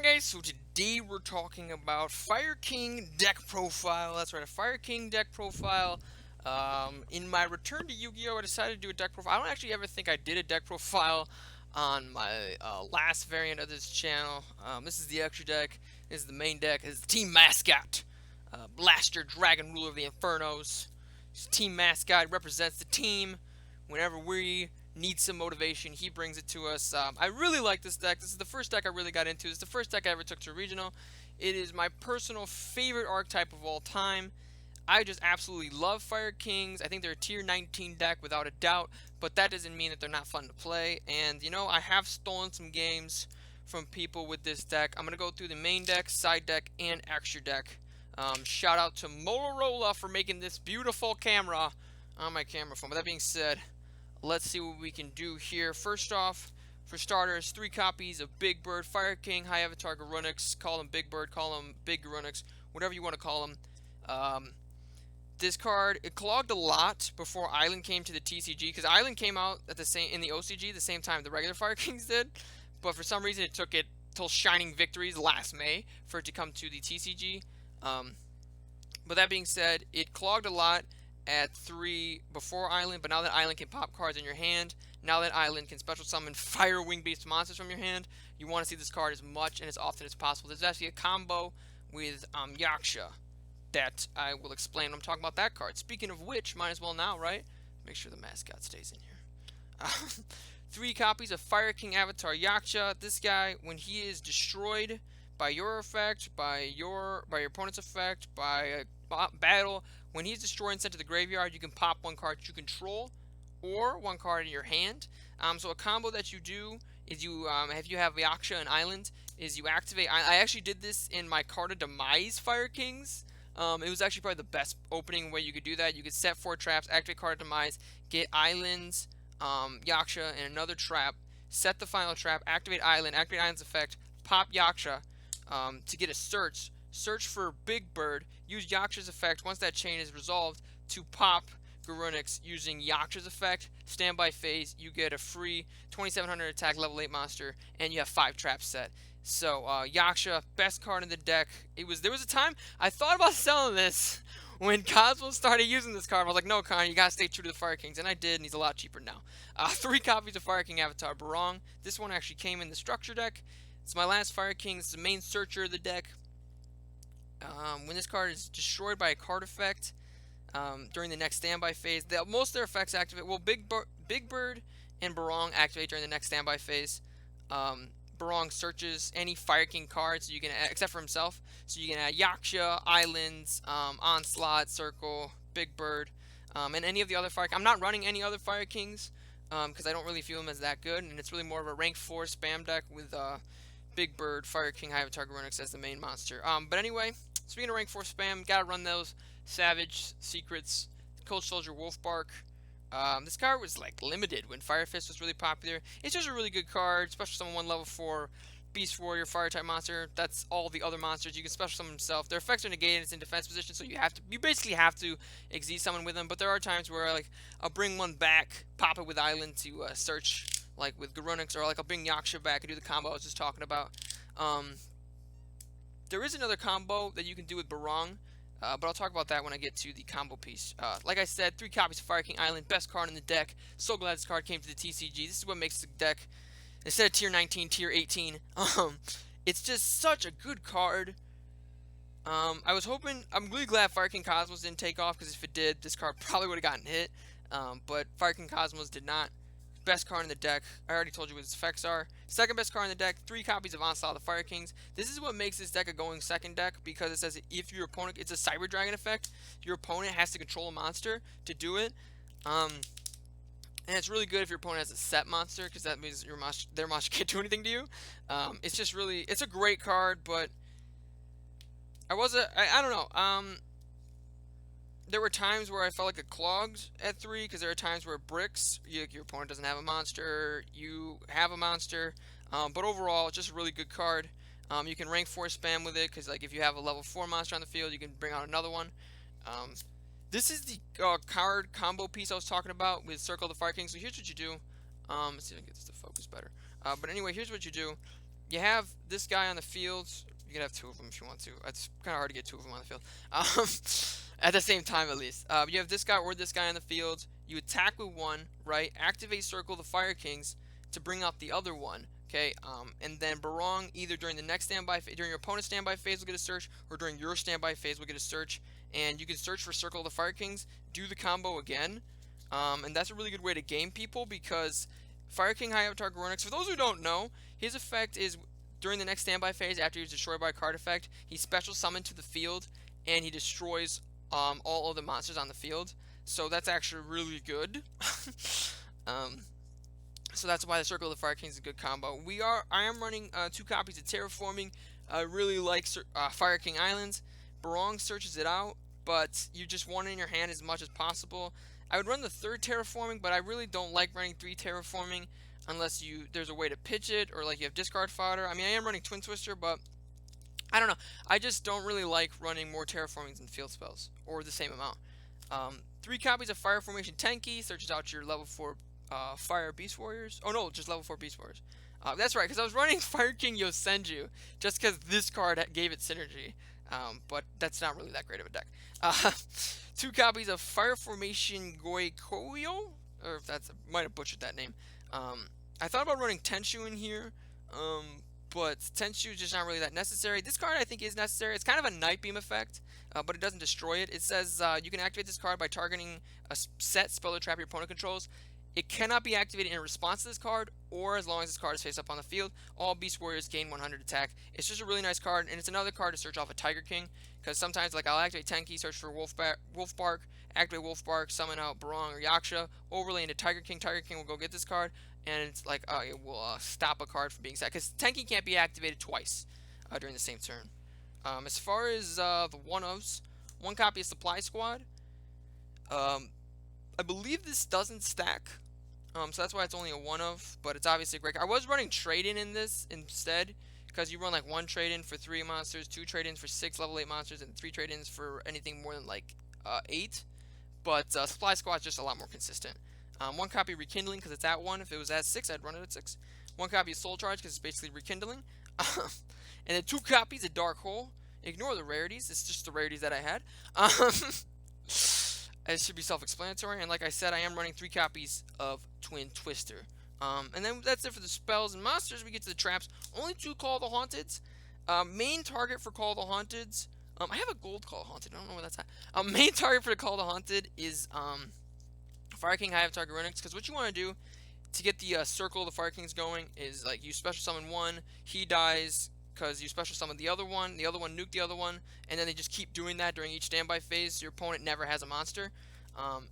Alright guys, so today we're talking about Fire King deck profile. That's right, a Fire King deck profile. In my return to Yu-Gi-Oh! I decided to do a deck profile. I don't actually ever think I did a deck profile on my last variant of this channel. This is the extra deck. This is the main deck. This is the team mascot. Blaster Dragon, Ruler of the Infernos. This team mascot represents the team whenever we need some motivation. He brings it to us. I really like this deck. This is the first deck I really got into. It's the first deck I ever took to regional. It is my personal favorite archetype of all time. I just absolutely love Fire Kings. I think they're a tier 19 deck without a doubt, but that doesn't mean that they're not fun to play. And you know, I have stolen some games from people with this deck. I'm going to go through the main deck, side deck, and extra deck. Shout out to Motorola for making this beautiful camera on my camera phone. With that being said, let's see what we can do here. First off, for starters, 3 copies of Big Bird, Fire King, High Avatar Garunix. Call him Big Bird, call him Big Garunix, whatever you want to call him. This card, it clogged a lot before Island came to the TCG, because Island came out at in the OCG the same time the regular Fire Kings did, but for some reason it took it till Shining Victories last May for it to come to the TCG. But that being said, it clogged a lot at 3 before Island, but now that Island can pop cards in your hand, now that Island can special summon Fire Wing Beast monsters from your hand, you want to see this card as much and as often as possible. There's actually a combo with Yaksha that I will explain when I'm talking about that card. Speaking of which, might as well now, right? Make sure the mascot stays in here. 3 copies of Fire King Avatar Yaksha. This guy, when he is destroyed by your effect, by your opponent's effect, by a battle, when he's destroyed and sent to the graveyard, you can pop 1 card you control or 1 card in your hand. So a combo that you do is you, if you have Yaksha and Island, is you activate. I actually did this in my Card of Demise Fire Kings. It was actually probably the best opening way you could do that. You could set 4 traps, activate Card of Demise, get Islands, Yaksha, and another trap, set the final trap, activate Island's effect, pop Yaksha to get a search for Big Bird, use Yaksha's effect once that chain is resolved to pop Garunix using Yaksha's effect, standby phase, you get a free 2700 attack level 8 monster, and you have 5 traps set. So Yaksha, best card in the deck. There was a time I thought about selling this when Cosmos started using this card. I was like, no, Connor, you gotta stay true to the Fire Kings, and I did, and he's a lot cheaper now. 3 copies of Fire King Avatar Barong. This one actually came in the structure deck. It's my last Fire King. It's the main searcher of the deck. When this card is destroyed by a card effect during the next standby phase, most of their effects activate. Well, Big Bird and Barong activate during the next standby phase. Barong searches any Fire King cards, so you can except for himself. So you can add Yaksha, Islands, Onslaught, Circle, Big Bird, and any of the other Fire. I'm not running any other Fire Kings because I don't really feel them as that good, and it's really more of a rank 4 spam deck with Big Bird, Fire King, High Avatar Garunix as the main monster. But anyway, speaking of rank 4 spam, gotta run those. Savage, Secrets, Cold Soldier, Wolfbark. This card was like limited when Fire Fist was really popular. It's just a really good card, especially summon 1 level 4 Beast Warrior, Fire type monster. That's all the other monsters. You can special summon himself. Their effects are negated. It's in defense position, so you basically have to Xyz summon with them. But there are times where like I'll bring 1 back, pop it with Island to search, like with Garunix, or like I'll bring Yaksha back and do the combo I was just talking about. There is another combo that you can do with Barong, but I'll talk about that when I get to the combo piece. Like I said, 3 copies of Fire King Island, best card in the deck. So glad this card came to the TCG. This is what makes the deck, instead of tier 19, tier 18. It's just such a good card. I'm really glad Fire King Cosmos didn't take off, because if it did, this card probably would have gotten hit. But Fire King Cosmos did not. Best card in the deck. I already told you what its effects are. Second best card in the deck, 3 copies of Onslaught of the Fire Kings. This is what makes this deck a going second deck, because it says if your opponent, it's a Cyber Dragon effect, your opponent has to control a monster to do it. And it's really good if your opponent has a set monster, because that means their monster can't do anything to you. It's just really, it's a great card, but I don't know. There were times where I felt like it clogged at 3, because there are times where it bricks. Your opponent doesn't have a monster, you have a monster. But overall, it's just a really good card. You can rank 4 spam with it, because like if you have a level 4 monster on the field, you can bring out another one. This is the card combo piece I was talking about with Circle of the Fire King. So here's what you do. Let's see if I can get this to focus better. But anyway, here's what you do. You have this guy on the field. You can have two of them if you want to. It's kind of hard to get two of them on the field. At the same time, at least. You have this guy or this guy on the field. You attack with one, right? Activate Circle the Fire Kings to bring out the other one. Okay, and then Barong either during the next during your opponent's standby phase will get a search, or during your standby phase will get a search, and you can search for Circle of the Fire Kings, do the combo again, and that's a really good way to game people because Fire King High Avatar Goronix, for those who don't know, his effect is during the next standby phase after he's destroyed by a card effect, he special summons to the field and he destroys all of the monsters on the field. So that's actually really good. um, so that's why the Circle of the Fire King is a good combo. I am running 2 copies of Terraforming. I really like Fire King Islands. Barong searches it out, but you just want it in your hand as much as possible. I would run the 3rd Terraforming, but I really don't like running 3 Terraforming unless there's a way to pitch it or like you have discard fodder. I mean, I am running Twin Twister, but I don't know. I just don't really like running more Terraformings than field spells, or the same amount. 3 copies of Fire Formation Tenki searches out your level 4 Fire Beast Warriors. Oh no, just level 4 Beast Warriors. That's right, because I was running Fire King Yosenju just because this card gave it synergy. But that's not really that great of a deck. 2 copies of Fire Formation Goikoyo, or if that's might have butchered that name. I thought about running Tenshu in here, but Tenshu is just not really that necessary. This card I think is necessary. It's kind of a Night Beam effect, but it doesn't destroy it. It says you can activate this card by targeting a set spell or trap your opponent controls. It cannot be activated in response to this card, or as long as this card is face up on the field. All Beast Warriors gain 100 attack. It's just a really nice card, and it's another card to search off a Tiger King, because sometimes like I'll activate Tenki, search for Wolf Bark, activate Wolf Bark, summon out Barong or Yaksha, overlay into Tiger King. Tiger King will go get this card, and it's like it will stop a card from being set, because Tenki can't be activated twice during the same turn. As far as the one-ofs, 1 copy of Supply Squad. I believe this doesn't stack, so that's why it's only a one-of, but it's obviously a great card. I was running trade-in in this instead, because you run like 1 trade-in for 3 monsters, 2 trade-ins for 6 level 8 monsters, and 3 trade-ins for anything more than like 8. But Supply Squad's just a lot more consistent. 1 copy Rekindling, because it's at 1. If it was at 6, I'd run it at 6. 1 copy of Soul Charge, because it's basically Rekindling. And then 2 copies of Dark Hole. Ignore the rarities, it's just the rarities that I had. It should be self-explanatory, and like I said, I am running 3 copies of Twin Twister. And then that's it for the spells and monsters. We get to the traps. Only 2 Call of the Haunteds. Main target for Call of the Haunteds. I have a gold Call of Haunted. I don't know where that's at. Main target for the Call of the Haunted is Fire King High Avatar Goronix, because what you want to do to get the Circle of the Fire Kings going is like you special summon one, he dies because you special summon the other one nuke the other one, and then they just keep doing that during each standby phase. So your opponent never has a monster,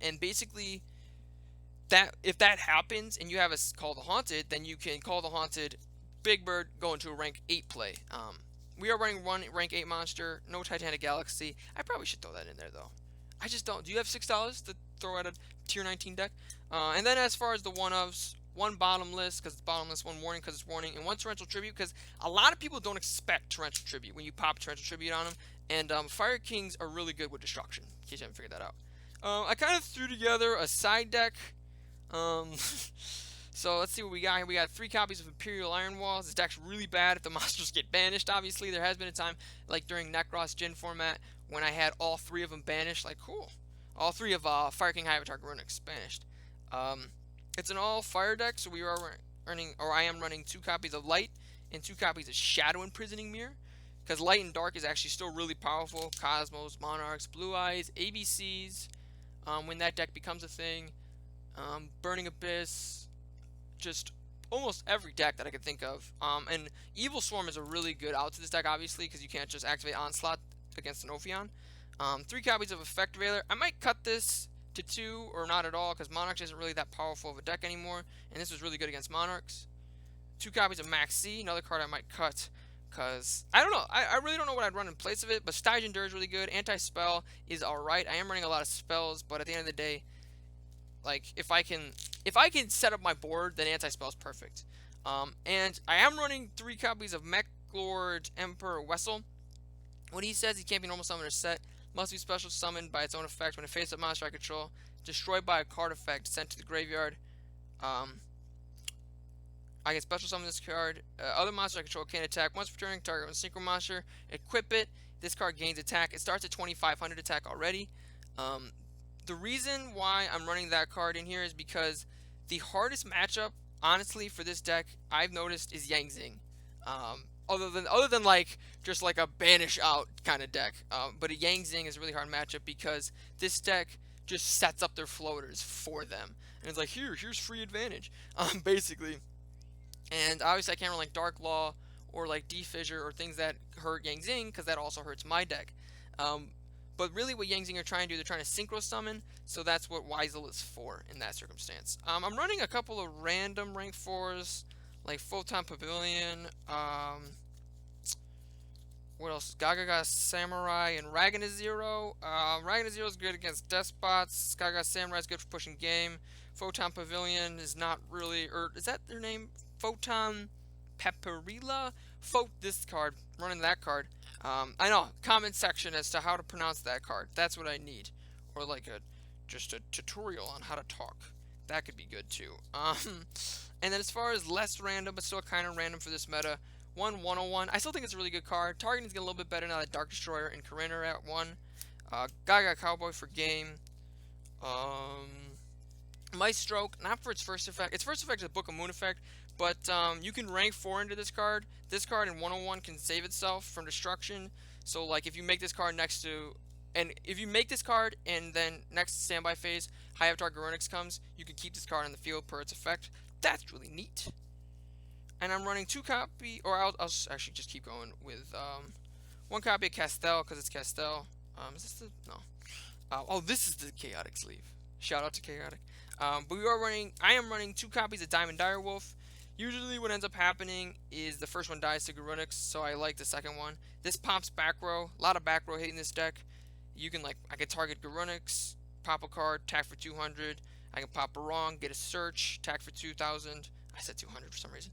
and basically that if that happens and you have a Call the Haunted, then you can Call the Haunted, Big Bird, go into a rank 8 play. We are running 1 rank 8 monster, no Titanic Galaxy. I probably should throw that in there though. I just don't. Do you have $6 to throw at a tier 19 deck? And then as far as the one-ofs, 1 Bottomless because it's Bottomless, 1 Warning because it's Warning, and 1 Torrential Tribute because a lot of people don't expect Torrential Tribute when you pop Torrential Tribute on them. And Fire Kings are really good with Destruction, in case you haven't figured that out. I kind of threw together a side deck. So let's see what we got here. We got 3 copies of Imperial Iron Walls. This deck's really bad if the monsters get banished. Obviously, there has been a time, like during Necros Jin format, when I had all 3 of them banished. Like, cool. All 3 of Fire King High Avatar Goronix banished. It's an all fire deck, so we are running, or I am running 2 copies of Light and 2 copies of Shadow Imprisoning Mirror, because Light and Dark is actually still really powerful. Cosmos, Monarchs, Blue Eyes, ABCs, when that deck becomes a thing. Burning Abyss, just almost every deck that I could think of. And Evil Swarm is a really good out to this deck, obviously, because you can't just activate Onslaught against an Ophion. 3 copies of Effect Veiler. I might cut this to 2 or not at all, because Monarchs isn't really that powerful of a deck anymore, and this was really good against Monarchs. 2 copies of Max C, another card I might cut, because I don't know. I really don't know what I'd run in place of it, but Stygian Dur is really good. Anti-Spell is alright. I am running a lot of spells, but at the end of the day, like, if I can set up my board, then Anti-Spell is perfect. And I am running 3 copies of Mech Lord Emperor Wessel. When he says he can't be normal summoner set, must be special summoned by its own effect when a face-up monster I control, destroyed by a card effect, sent to the graveyard. I can special summon this card. Other monster I control can't attack. Once per turn, target one synchro monster. Equip it. This card gains attack. It starts at 2,500 attack already. Um, the reason why I'm running that card in here is because the hardest matchup, honestly, for this deck I've noticed is Yang Zing. Other than like just like a banish out kind of deck, but a Yang Zing is a really hard matchup because this deck just sets up their floaters for them, and it's like here's free advantage, basically. And obviously I can't run like Dark Law or like D-Fissure or things that hurt Yang Zing because that also hurts my deck. Um, but really what Yang Zing are trying to do, they're trying to synchro summon, so that's what Weisel is for in that circumstance. I'm running a couple of random rank 4s, like Photon Pavilion, what else? Gaga Samurai and Ragana Zero. Ragana Zero is good against Despots. Gaga Samurai is good for pushing game. Photon Pavilion is not really, or is that their name? Photon Paparilla? This card, running that card. I know, comment section as to how to pronounce that card. That's what I need. Or like just a tutorial on how to talk. That could be good too. And then as far as less random, but still kind of random for this meta, 101. I still think it's a really good card. Targeting's getting a little bit better now that Dark Destroyer and Corinne are at 1. Gaga Cowboy for game. Maestro, not for its first effect. Its first effect is a Book of Moon effect, but you can rank 4 into this card. This card in 101 can save itself from destruction. So like if you make this card next to, and if you make this card and then next standby phase, High Avatar Garunix comes, you can keep this card on the field per its effect. That's really neat. And I'm running 2 copy, or I'll actually just keep going with 1 copy of Castel because it's Castel. Is this the no? Oh, this is the Chaotic sleeve. Shout out to Chaotic. But I am running 2 copies of Diamond Direwolf. Usually what ends up happening is the first one dies to Garunix, so I like the second one. This pops back row. A lot of back row hitting this deck. You can I can target Garunix, pop a card, attack for 200. I can pop a wrong, get a search, attack for 2,000. I said 200 for some reason.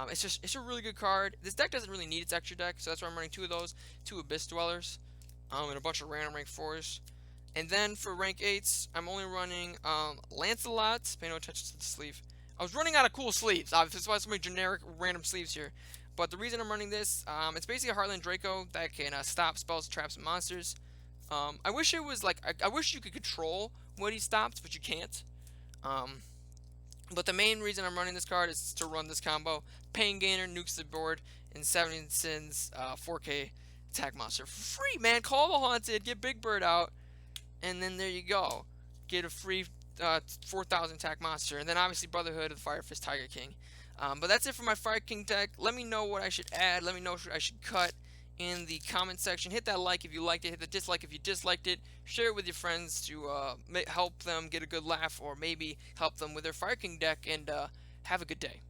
It's a really good card. This deck doesn't really need its extra deck, so that's why I'm running 2 of those, 2 Abyss Dwellers, and a bunch of random rank 4s. And then for rank 8s, I'm only running Lancelot. Pay no attention to the sleeve. I was running out of cool sleeves. That's why so many generic random sleeves here. But the reason I'm running this, it's basically a Heartland Draco that can stop spells, traps, and monsters. I wish it was like I wish you could control what he stops, but you can't. But the main reason I'm running this card is to run this combo. Pain Gainer, nukes the board, and 17 Sins 4K attack monster. Free, man. Call the Haunted, get Big Bird out, and then there you go. Get a free 4,000 attack monster. And then obviously Brotherhood of the Fire Fist Tiger King. But that's it for my Fire King deck. Let me know what I should add. Let me know what I should cut in the comment section. Hit that like if you liked it. Hit the dislike if you disliked it. Share it with your friends to help them get a good laugh, or maybe help them with their Fire King deck. And have a good day.